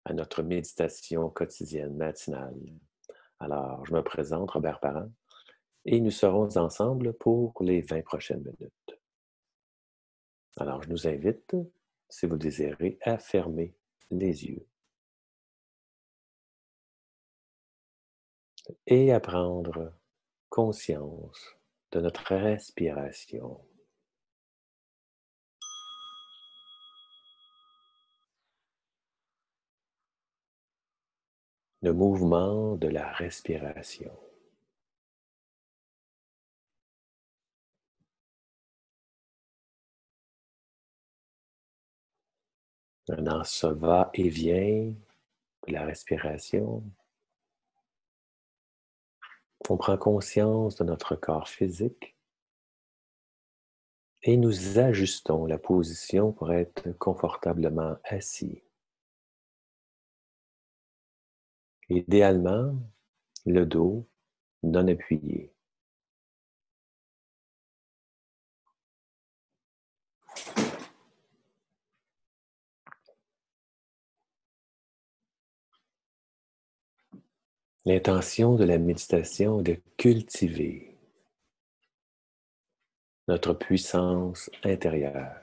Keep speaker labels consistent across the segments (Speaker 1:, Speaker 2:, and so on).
Speaker 1: à notre méditation quotidienne matinale. Alors, je me présente, Robert Parent, et nous serons ensemble pour les 20 prochaines minutes. Alors, je nous invite, si vous le désirez, à fermer les yeux et à prendre conscience de notre respiration. Le mouvement de la respiration. Dans ce va-et-vient de la respiration, on prend conscience de notre corps physique et nous ajustons la position pour être confortablement assis. Idéalement, le dos non appuyé. L'intention de la méditation est de cultiver notre puissance intérieure.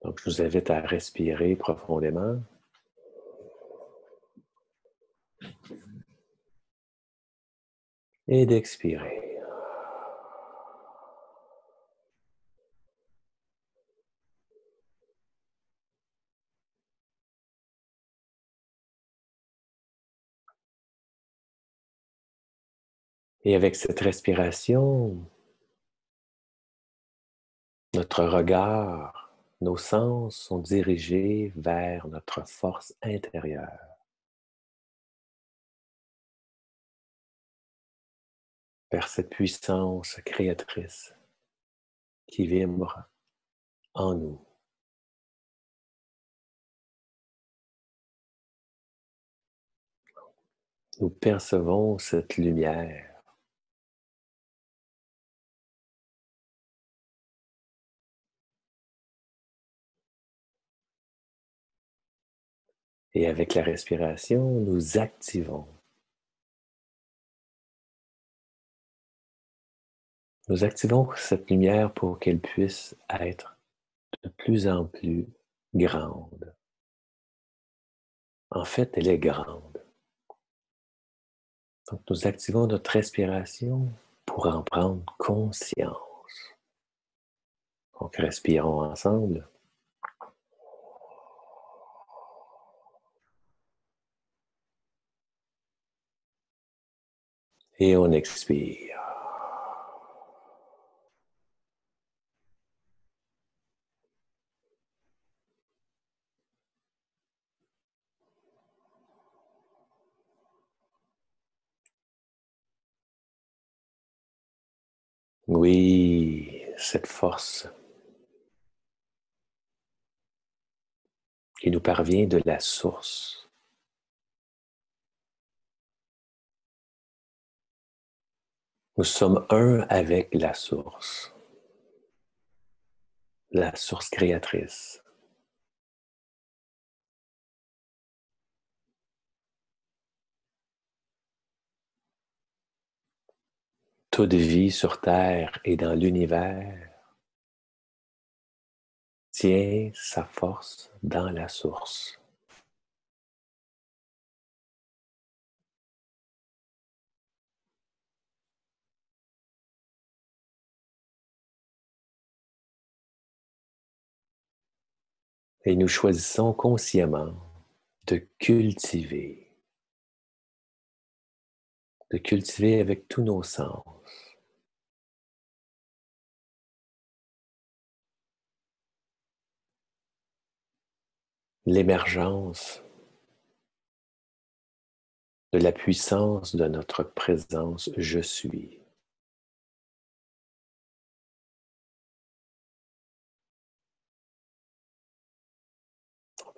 Speaker 1: Donc, je vous invite à respirer profondément et d'expirer. Et avec cette respiration, notre regard, nos sens sont dirigés vers notre force intérieure, vers cette puissance créatrice qui vibre en nous. Nous percevons cette lumière et avec la respiration, nous activons. Nous activons cette lumière pour qu'elle puisse être de plus en plus grande. En fait, elle est grande. Donc, nous activons notre respiration pour en prendre conscience. Donc, respirons ensemble. Et on expire. Oui, cette force qui nous parvient de la source. Nous sommes un avec la source créatrice. Toute vie sur Terre et dans l'univers tient sa force dans la source. Et nous choisissons consciemment de cultiver avec tous nos sens. L'émergence de la puissance de notre présence je suis.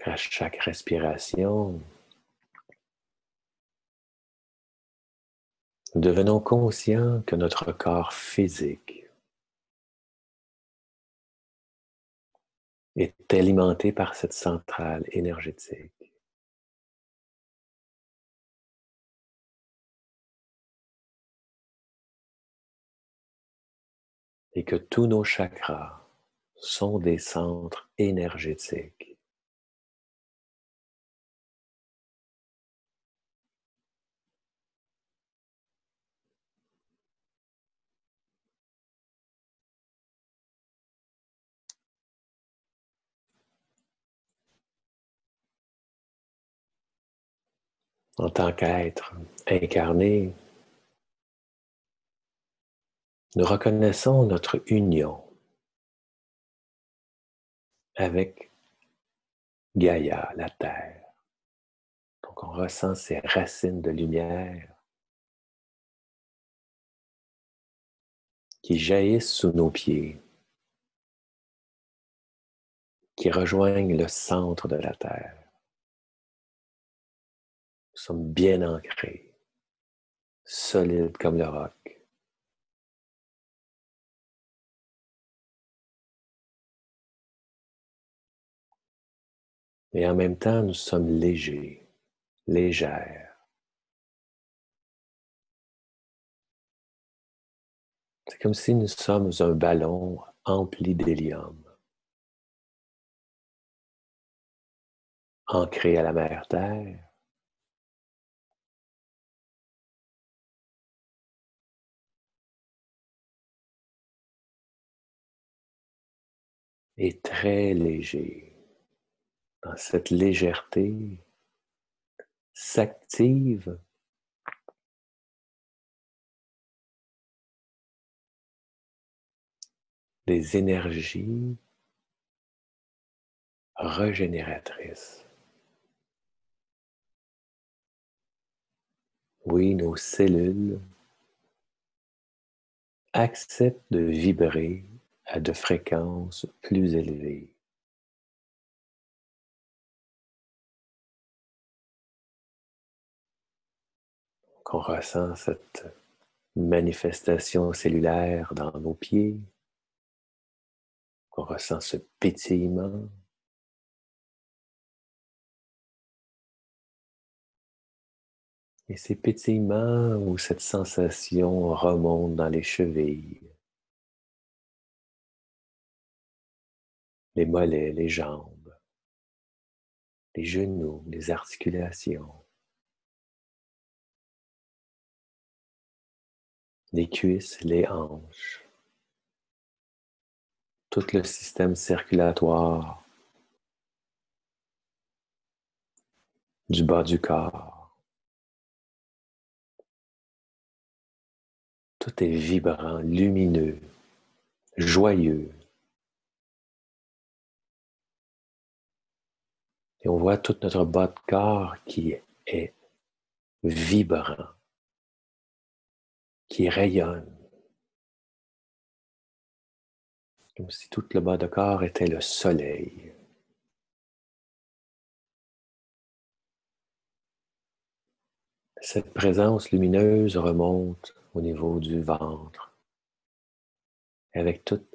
Speaker 1: À chaque respiration, nous devenons conscients que notre corps physique est alimenté par cette centrale énergétique. Et que tous nos chakras sont des centres énergétiques. En tant qu'être incarné, nous reconnaissons notre union avec Gaïa, la Terre. Donc on ressent ces racines de lumière qui jaillissent sous nos pieds, qui rejoignent le centre de la Terre. Nous sommes bien ancrés, solides comme le roc. Et en même temps, nous sommes légers, légères. C'est comme si nous sommes un ballon empli d'hélium, ancré à la mère Terre, et très léger. Dans cette légèreté s'active des énergies régénératrices. Oui, nos cellules acceptent de vibrer à de fréquences plus élevées. Qu'on ressent cette manifestation cellulaire dans nos pieds, qu'on ressent ce pétillement, et ces pétillements ou cette sensation remonte dans les chevilles, les mollets, les jambes, les genoux, les articulations, les cuisses, les hanches, tout le système circulatoire du bas du corps. Tout est vibrant, lumineux, joyeux. Et on voit tout notre bas de corps qui est vibrant, qui rayonne, comme si tout le bas de corps était le soleil. Cette présence lumineuse remonte au niveau du ventre, avec tous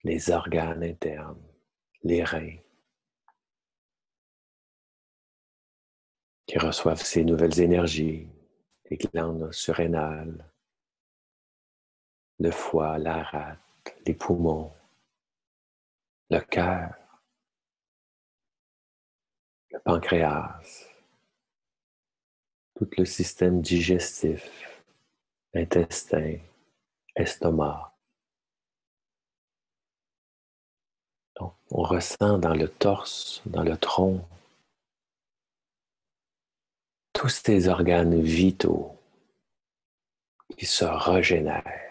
Speaker 1: les organes internes, les reins, qui reçoivent ces nouvelles énergies, les glandes surrénales, le foie, la rate, les poumons, le cœur, le pancréas, tout le système digestif, intestin, estomac. Donc, on ressent dans le torse, dans le tronc, tous ces organes vitaux qui se régénèrent.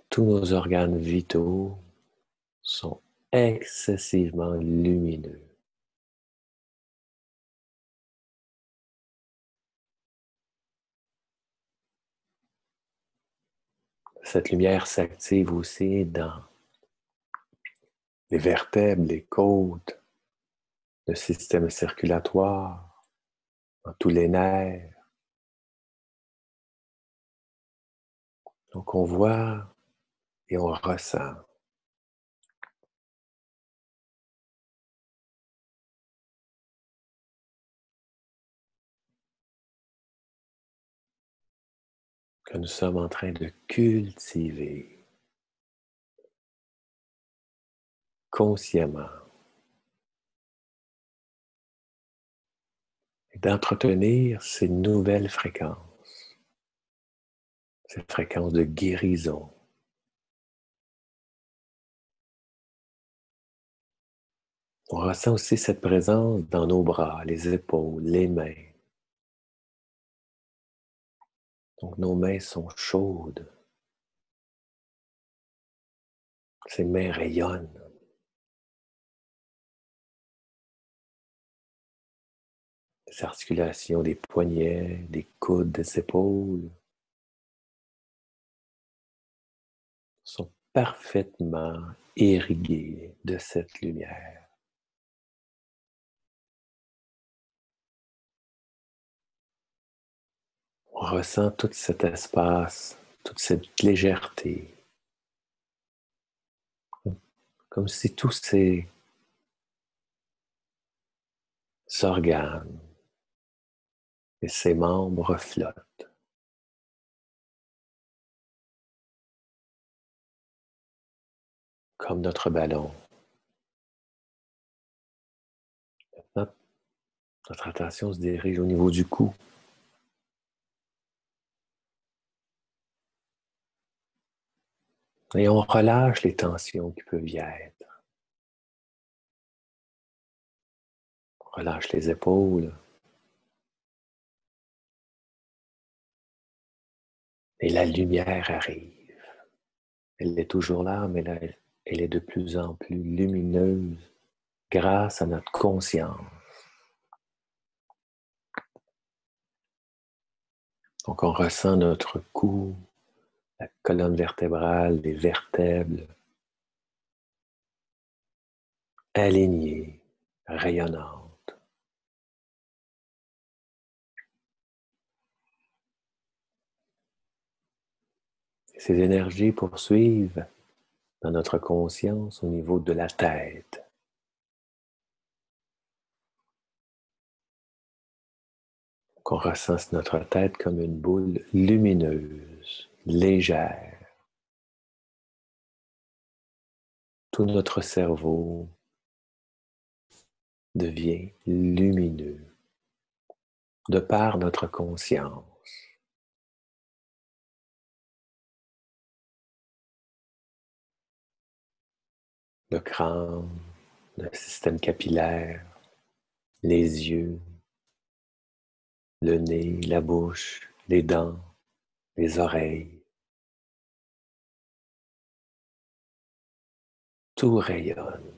Speaker 1: Tous nos organes vitaux sont excessivement lumineux. Cette lumière s'active aussi dans les vertèbres, les côtes, le système circulatoire, dans tous les nerfs. Donc on voit et on ressent que nous sommes en train de cultiver consciemment et d'entretenir ces nouvelles fréquences, ces fréquences de guérison. On ressent aussi cette présence dans nos bras, les épaules, les mains. Donc nos mains sont chaudes, ces mains rayonnent. Les articulations des poignets, des coudes, des épaules sont parfaitement irriguées de cette lumière. On ressent tout cet espace, toute cette légèreté, comme si tous ces organes et ces membres flottent, comme notre ballon. Maintenant, notre attention se dirige au niveau du cou. Et on relâche les tensions qui peuvent y être. On relâche les épaules. Et la lumière arrive. Elle est toujours là, mais là, elle est de plus en plus lumineuse grâce à notre conscience. Donc, on ressent notre cou, la colonne vertébrale, les vertèbres alignées, rayonnantes. Ces énergies poursuivent dans notre conscience au niveau de la tête. On ressent notre tête comme une boule lumineuse, légère. Tout notre cerveau devient lumineux de par notre conscience. Le crâne, le système capillaire, les yeux, le nez, la bouche, les dents, les oreilles. Tout rayonne,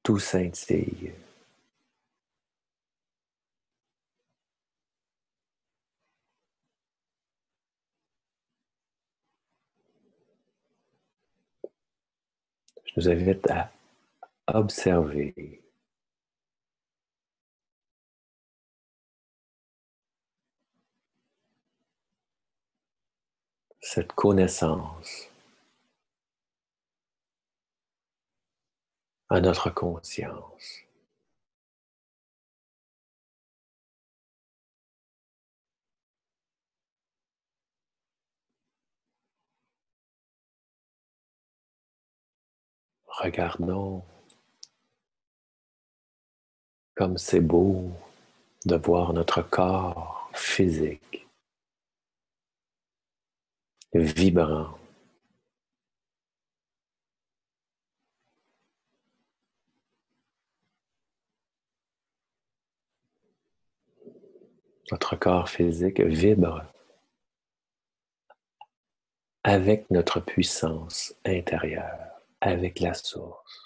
Speaker 1: tout scintille. Je vous invite à observer cette connaissance à notre conscience. Regardons comme c'est beau de voir notre corps physique vibrant. Notre corps physique vibre avec notre puissance intérieure, avec la source.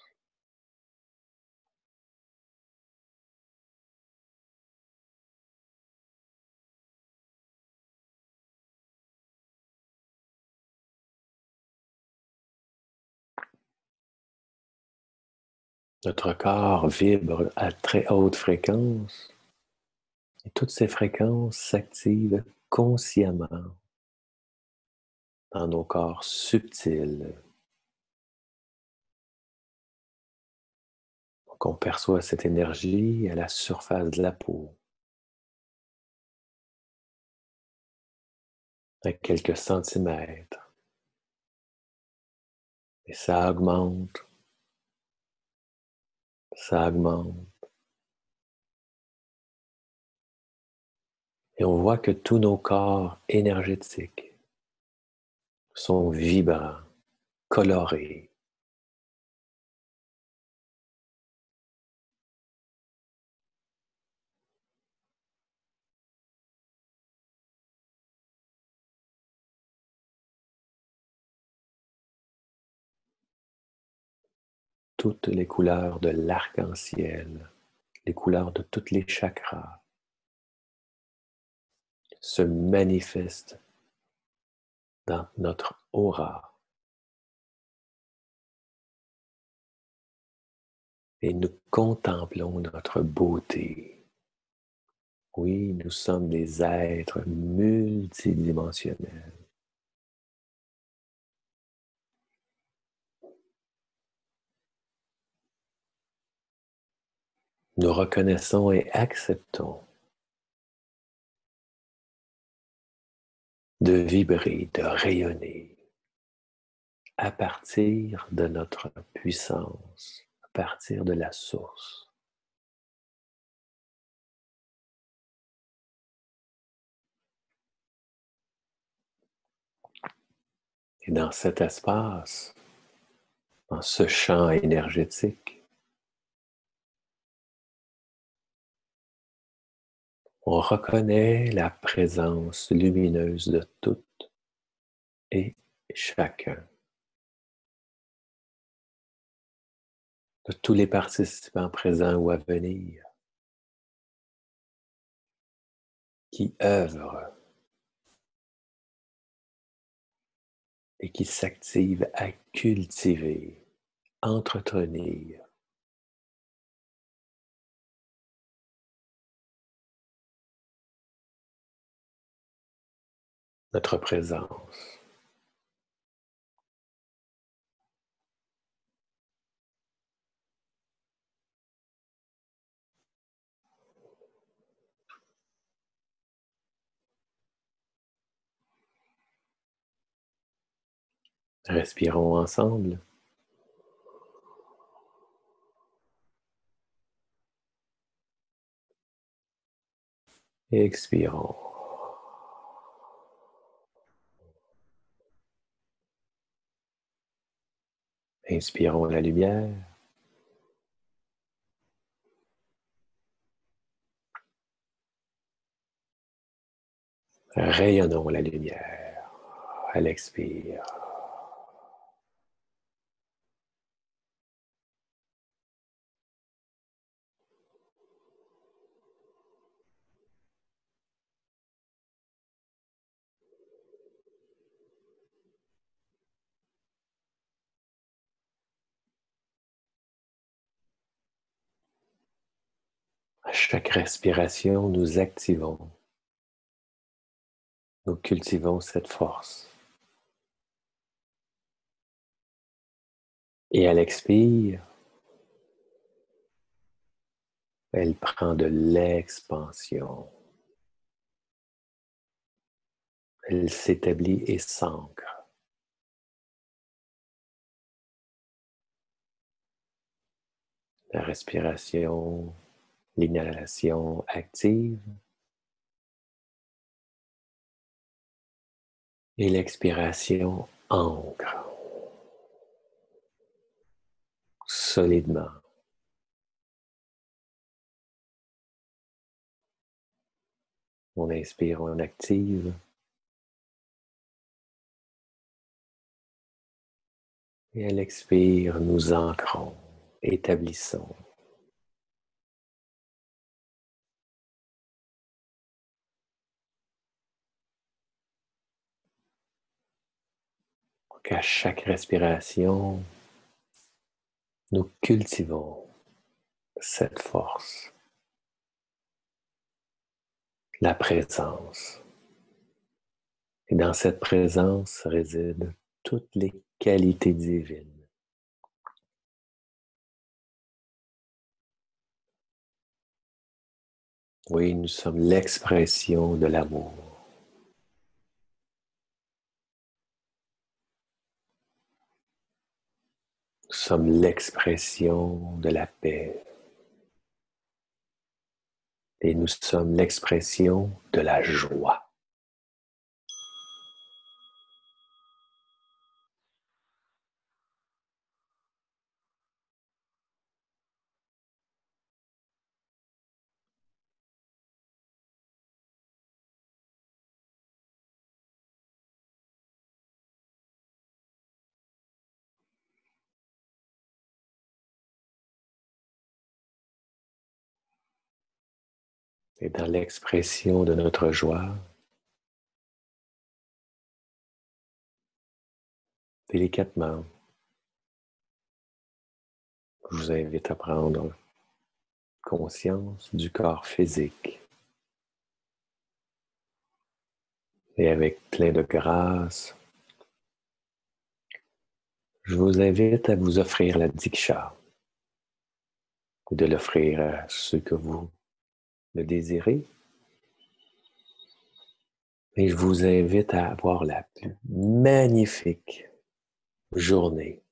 Speaker 1: Notre corps vibre à très haute fréquence et toutes ces fréquences s'activent consciemment dans nos corps subtils. Qu'on perçoit cette énergie à la surface de la peau, à quelques centimètres, et ça augmente, et on voit que tous nos corps énergétiques sont vibrants, colorés. Toutes les couleurs de l'arc-en-ciel, les couleurs de tous les chakras se manifestent dans notre aura et nous contemplons notre beauté. Oui, nous sommes des êtres multidimensionnels. Nous reconnaissons et acceptons de vibrer, de rayonner à partir de notre puissance, à partir de la source. Et dans cet espace, dans ce champ énergétique, on reconnaît la présence lumineuse de toutes et chacun, de tous les participants présents ou à venir, qui œuvrent et qui s'activent à cultiver, entretenir notre présence. Respirons ensemble. Expirons. Inspirons la lumière. Rayonnons la lumière à l'expire. À chaque respiration, nous activons, nous cultivons cette force. Et à l'expire, elle prend de l'expansion. Elle s'établit et s'ancre. La respiration, l'inhalation active et l'expiration ancre solidement. On inspire, on active. Et à l'expire, nous ancrons, établissons. Qu'à chaque respiration, nous cultivons cette force, la présence Et dans cette présence résident toutes les qualités divines. Oui, nous sommes l'expression de l'amour. Nous sommes l'expression de la paix. Et nous sommes l'expression de la joie. Et dans l'expression de notre joie, délicatement, je vous invite à prendre conscience du corps physique. Et avec plein de grâce, je vous invite à vous offrir la Diksha, ou de l'offrir à ceux que vous le désirez. Et je vous invite à avoir la plus magnifique journée.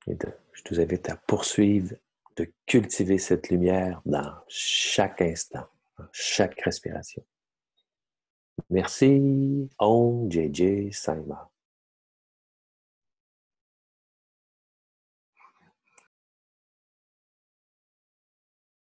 Speaker 1: Je vous invite à poursuivre de cultiver cette lumière dans chaque instant, dans chaque respiration. Merci. Om JJ Saima.